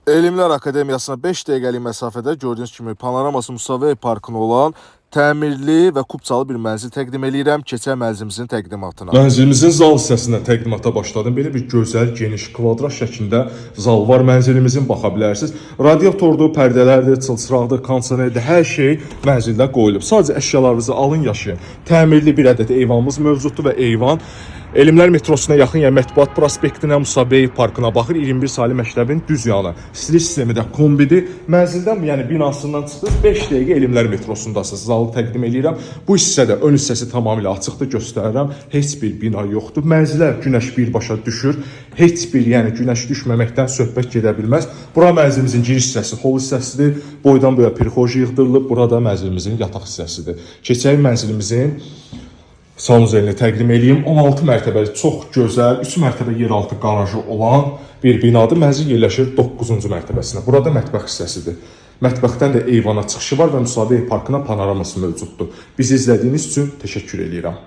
Elmlər Akademiyasına 5 dəqiqəlik məsafədə gördüyünüz kimi Panoraması Musavyev parkında olan təmirli və kubçalı bir mənzil təqdim edirəm. Keçək mənzilimizin təqdimatına. Mənzilimizin zal hissəsindən təqdimata başladım. Belə bir gözəl, geniş, kvadrat şəklində zal var. Mənzilimizin baxa bilərsiniz. Radiatordur, pərdələrdir, çılçıraqdır, kondisionerdir, hər şey mənzildə qoyulub. Sadəcə əşyalarınızı alın, yaşayın. Təmirli bir ədəd eyvanımız mövcuddur və eyvan Elmlər metrosuna yaxın, yəni Mətbuat prospektinə, Musabyev parkına baxır. 21 saylı məktəbin düz yanı. İstilik sistemi də kombidir. Mənzildən, yəni binasından çıxdınız, 5 dəqiqə Elmlər metrosundasınız. Zalı təqdim edirəm. Bu hissədə ön hissəsi tamamilə açıqdır, göstərirəm. Heç bir bina yoxdur. Mənzilə günəş birbaşa düşür. Heç bir, yəni günəş düşməməkdən söhbət gedə bilməz. Bura mənzilimizin giriş hissəsi, hol hissəsidir. Boydan boya pirxoji yığdırılıb. Burada mənzilimizin yataq hissəsidir. Keçək mənzilimizin sanuzelini təqdim edeyim. 16 mərtəbəli, çox gözəl, 3 mərtəbə yeraltı qarajı olan bir binadır. Mənzil yerləşir 9-cu mərtəbəsinə. Burada mətbəx hissəsidir. Mətbəxdən də eyvana çıxışı var və Musavyev parkına panoraması mövcuddur. Bizi izlədiyiniz üçün təşəkkür edirəm.